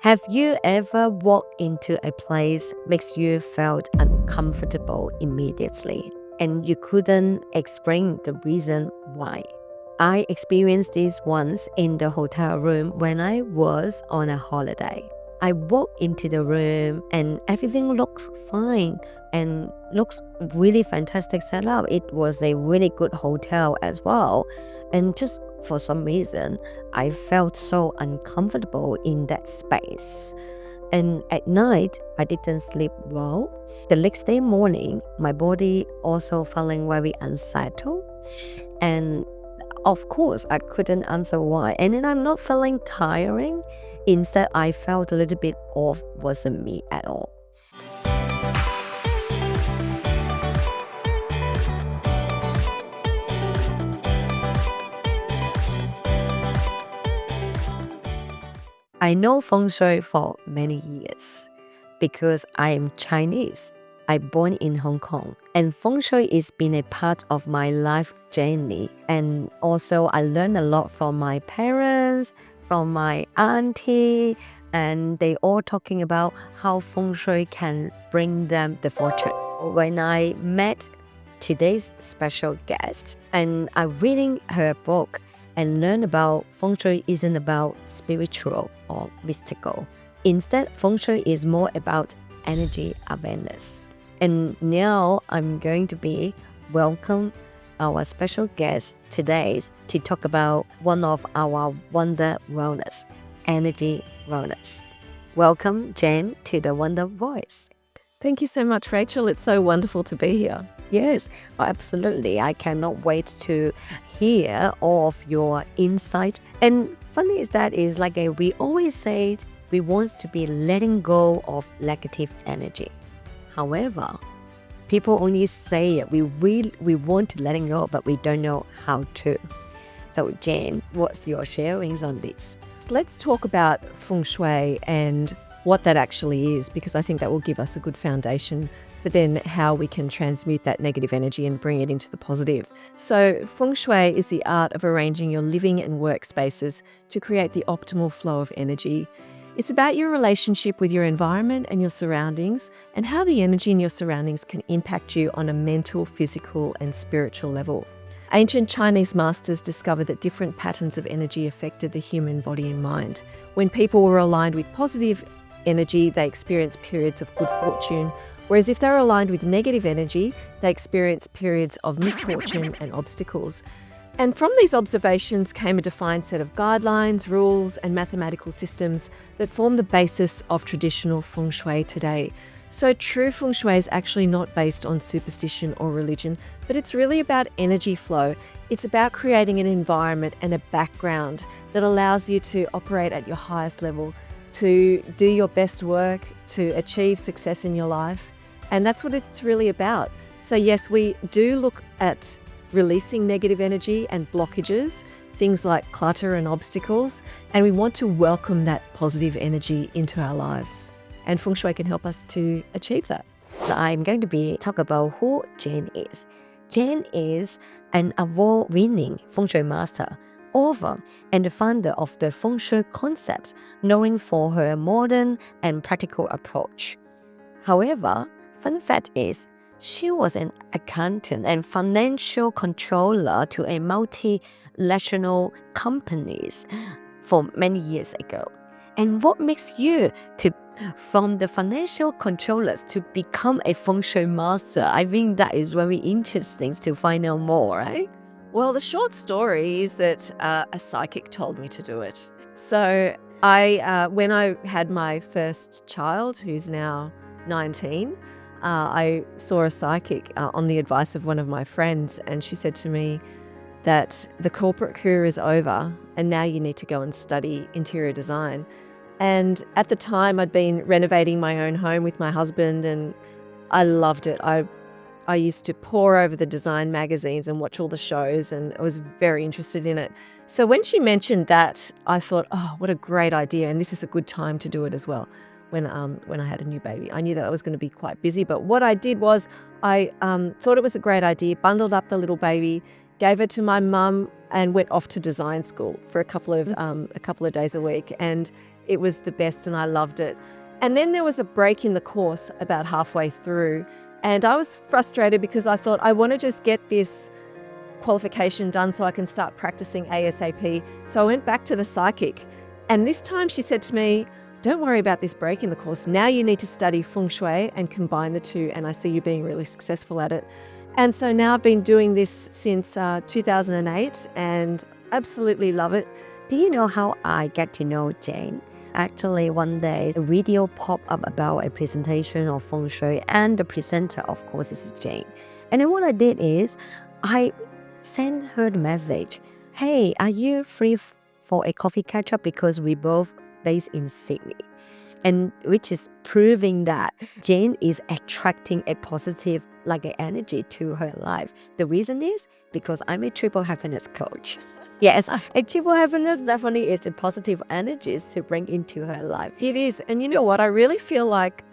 Have you ever walked into a place makes you felt uncomfortable immediately and you couldn't explain the reason why? I experienced this once in the hotel room when I was on a holiday. I walked into the room and everything looks fine and looks really fantastic setup. It was a really good hotel as well. And just for some reason, I felt so uncomfortable in that space. And at night, I didn't sleep well. The next day morning, my body also feeling very unsettled. And of course, I couldn't answer why. And then I'm not feeling tiring. Instead, I felt a little bit off, wasn't me at all. I know Feng Shui for many years because I am Chinese. I born in Hong Kong, and Feng Shui has been a part of my life journey. And also, I learned a lot from my parents, from my auntie, and they all talking about how Feng Shui can bring them the fortune. When I met today's special guest, and I'm reading her book and learn about Feng Shui isn't about spiritual or mystical. Instead, Feng Shui is more about energy awareness. And now I'm going to be welcome our special guest today to talk about one of our Wonder Wellness, energy wellness. Welcome, Jen, to the Wonder Voice. Thank you so much, Rachel. It's so wonderful to be here. Yes, absolutely. I cannot wait to hear all of your insight. And funny is that is like we always say we want to be letting go of negative energy. However, people only say we want to letting go, but we don't know how to. So Jane, what's your sharings on this? So let's talk about Feng Shui and what that actually is, because I think that will give us a good foundation for then how we can transmute that negative energy and bring it into the positive. So Feng Shui is the art of arranging your living and workspaces to create the optimal flow of energy. It's about your relationship with your environment and your surroundings and how the energy in your surroundings can impact you on a mental, physical, and spiritual level. Ancient Chinese masters discovered that different patterns of energy affected the human body and mind. When people were aligned with positive energy, they experienced periods of good fortune, whereas if they're aligned with negative energy, they experience periods of misfortune and obstacles. And from these observations came a defined set of guidelines, rules, and mathematical systems that form the basis of traditional Feng Shui today. So true Feng Shui is actually not based on superstition or religion, but it's really about energy flow. It's about creating an environment and a background that allows you to operate at your highest level, to do your best work, to achieve success in your life. And that's what it's really about. So yes, we do look at releasing negative energy and blockages, things like clutter and obstacles, and we want to welcome that positive energy into our lives. And Feng Shui can help us to achieve that. So I'm going to be talk about who Jane is. Jane is an award-winning Feng Shui master, author, and the founder of the Feng Shui concept, known for her modern and practical approach. However, fun fact is, she was an accountant and financial controller to a multinational companies for many years ago. And what makes you from the financial controllers to become a Feng Shui master? I think that is very interesting to find out more, right? Well, the short story is that a psychic told me to do it. So when I had my first child, who's now 19, I saw a psychic on the advice of one of my friends, and she said to me that the corporate career is over and now you need to go and study interior design. And at the time, I'd been renovating my own home with my husband, and I loved it. I used to pore over the design magazines and watch all the shows, and I was very interested in it. So when she mentioned that, I thought, oh, what a great idea, and this is a good time to do it as well. When I had a new baby, I knew that I was going to be quite busy. But what I did was I thought it was a great idea, bundled up the little baby, gave her to my mum, and went off to design school for a couple of days a week. And It was the best and I loved it. And then there was a break in the course about halfway through. And I was frustrated because I thought I want to just get this qualification done so I can start practicing ASAP. So I went back to the psychic. And this time she said to me, don't worry about this break in the course. Now you need to study Feng Shui and combine the two. And I see you being really successful at it. And so now I've been doing this since 2008 and absolutely love it. Do you know how I get to know Jane? Actually, one day a video popped up about a presentation of Feng Shui, and the presenter, of course, is Jane. And then what I did is I sent her the message, hey, are you free for a coffee catch-up, because we both based in Sydney. And which is proving that Jane is attracting a positive energy to her life. The reason is because I'm a triple happiness coach. Yes, a triple happiness definitely is a positive energies to bring into her life. It is. And you know what? I really feel like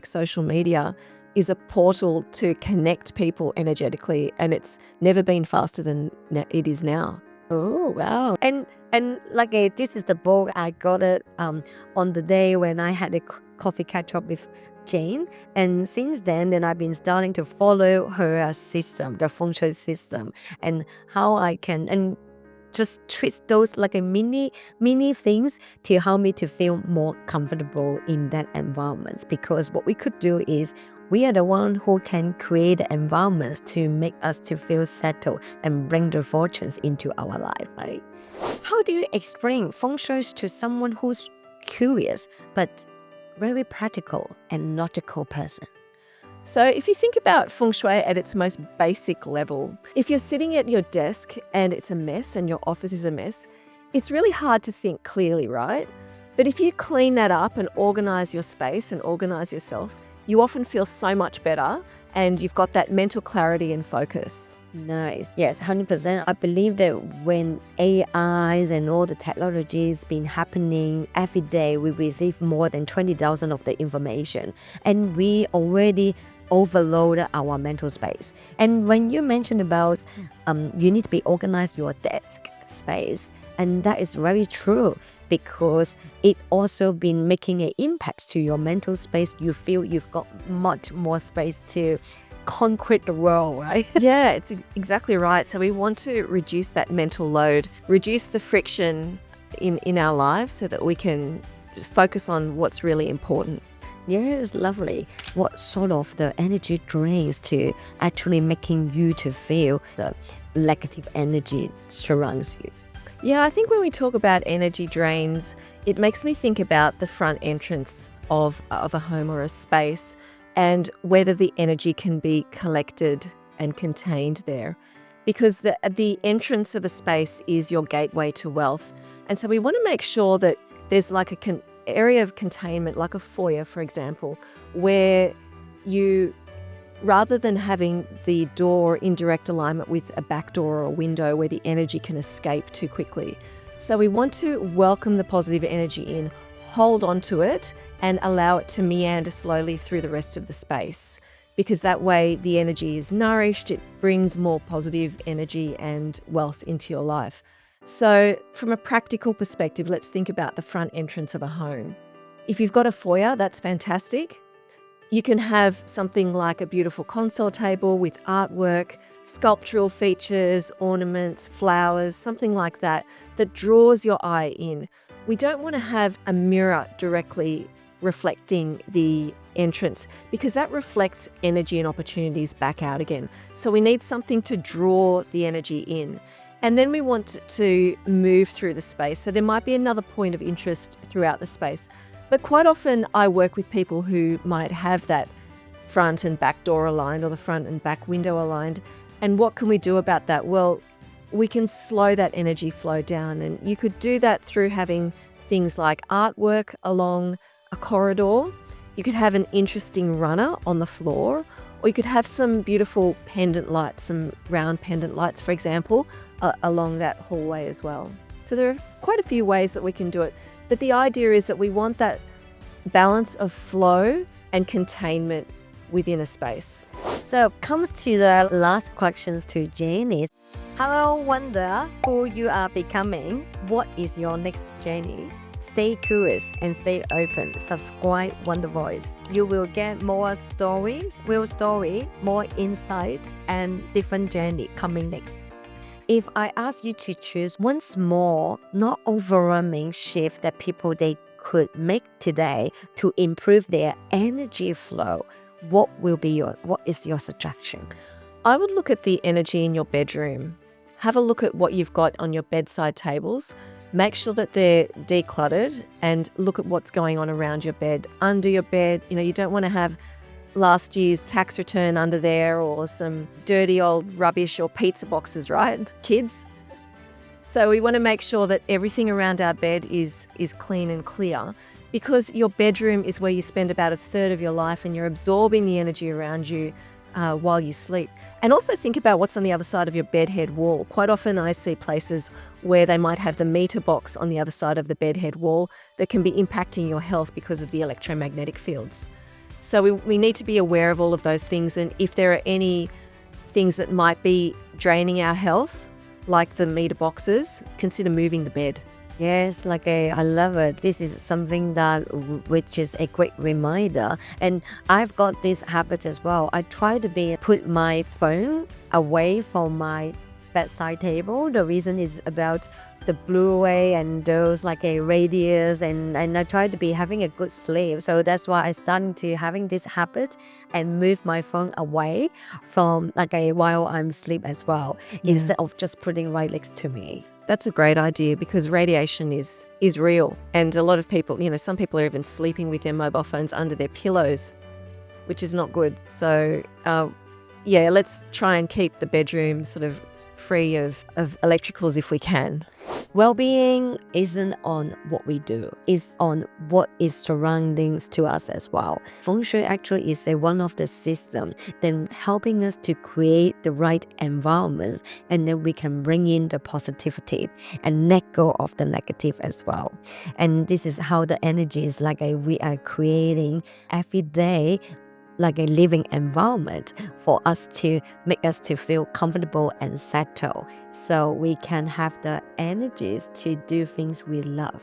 social media is a portal to connect people energetically, and it's never been faster than it is now. Oh, wow. And this is the book, I got it on the day when I had a coffee catch up with Jane. And since then I've been starting to follow her system, the Feng Shui system, and how I can and just twist those a mini things to help me to feel more comfortable in that environment. Because what we could do is we are the one who can create environments to make us to feel settled and bring the fortunes into our life, right? How do you explain Feng Shui to someone who's curious but very practical and logical person? So if you think about Feng Shui at its most basic level, if you're sitting at your desk and it's a mess and your office is a mess, it's really hard to think clearly, right? But if you clean that up and organize your space and organize yourself, you often feel so much better and you've got that mental clarity and focus. Nice. Yes, 100%. I believe that when AIs and all the technologies been happening every day, we receive more than 20,000 of the information, and we already overload our mental space. And when you mentioned about you need to be organized your desk space, and that is very true, because it also been making an impact to your mental space. You feel you've got much more space to conquer the world, right? Yeah, it's exactly right. So we want to reduce that mental load, reduce the friction in our lives so that we can just focus on what's really important. Yes, lovely. What sort of the energy drains to actually making you to feel the negative energy surrounds you? Yeah, I think when we talk about energy drains, it makes me think about the front entrance of a home or a space and whether the energy can be collected and contained there. Because the entrance of a space is your gateway to wealth. And so we want to make sure that there's an area of containment, like a foyer, for example, where you, rather than having the door in direct alignment with a back door or a window where the energy can escape too quickly. So we want to welcome the positive energy in, hold on to it, and allow it to meander slowly through the rest of the space. Because that way the energy is nourished, it brings more positive energy and wealth into your life. So from a practical perspective, let's think about the front entrance of a home. If you've got a foyer, that's fantastic. You can have something like a beautiful console table with artwork, sculptural features, ornaments, flowers, something like that draws your eye in. We don't want to have a mirror directly reflecting the entrance because that reflects energy and opportunities back out again. So we need something to draw the energy in. And then we want to move through the space. So there might be another point of interest throughout the space. But quite often I work with people who might have that front and back door aligned or the front and back window aligned. And what can we do about that? Well, we can slow that energy flow down. And you could do that through having things like artwork along a corridor. You could have an interesting runner on the floor, or you could have some beautiful pendant lights, some round pendant lights, for example, along that hallway as well. So there are quite a few ways that we can do it. But the idea is that we want that balance of flow and containment within a space. So comes to the last questions to Jane is, hello, Wonder, who you are becoming. What is your next journey? Stay curious and stay open. Subscribe Wonder Voice. You will get more stories, real story, more insights, and different journey coming next. If I ask you to choose one small, not overwhelming shift that people they could make today to improve their energy flow, what is your suggestion? I would look at the energy in your bedroom. Have a look at what you've got on your bedside tables. Make sure that they're decluttered and look at what's going on around your bed, under your bed. You don't want to have last year's tax return under there or some dirty old rubbish or pizza boxes, right, kids? So we want to make sure that everything around our bed is clean and clear, because your bedroom is where you spend about a third of your life and you're absorbing the energy around you while you sleep. And also think about what's on the other side of your bedhead wall. Quite often I see places where they might have the meter box on the other side of the bedhead wall that can be impacting your health because of the electromagnetic fields. So we need to be aware of all of those things, and if there are any things that might be draining our health, like the meter boxes, consider moving the bed. Yes, I love it. This is something which is a great reminder. And I've got this habit as well. I try to put my phone away from my bedside table. The reason is about the Blu-ray and those radius, and I try to be having a good sleep. So that's why I started to having this habit and move my phone away from while I'm asleep as well, instead of just putting right next to me. That's a great idea, because radiation is real. And a lot of people, some people are even sleeping with their mobile phones under their pillows, which is not good. So let's try and keep the bedroom sort of free of electricals if we can. Well-being isn't on what we do, it's on what is surroundings to us as well. Feng Shui actually is one of the systems then helping us to create the right environment, and then we can bring in the positivity and let go of the negative as well. And this is how the energy is we are creating every day, a living environment for us to make us to feel comfortable and settled, so we can have the energies to do things we love.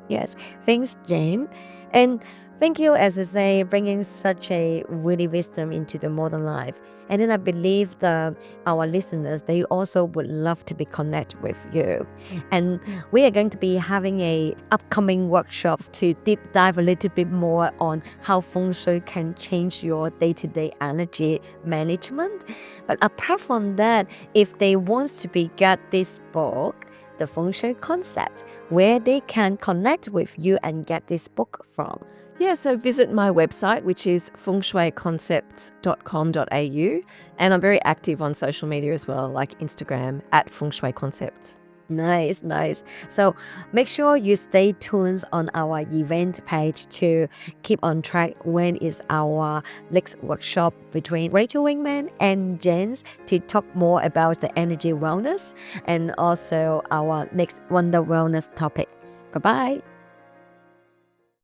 Yes, thanks, Jane. And thank you, as I say, bringing such a really wisdom into the modern life. And then I believe our listeners, they also would love to be connected with you. And we are going to be having upcoming workshops to deep dive a little bit more on how Feng Shui can change your day-to-day energy management. But apart from that, if they want to get this book, the Feng Shui Concept, where they can connect with you and get this book from. Yeah, so visit my website, which is fengshuiconcepts.com.au. And I'm very active on social media as well, like Instagram @fengshuiconcepts. Nice. So make sure you stay tuned on our event page to keep on track when is our next workshop between Rachel Wingman and James to talk more about the energy wellness and also our next Wonder Wellness topic. Bye-bye.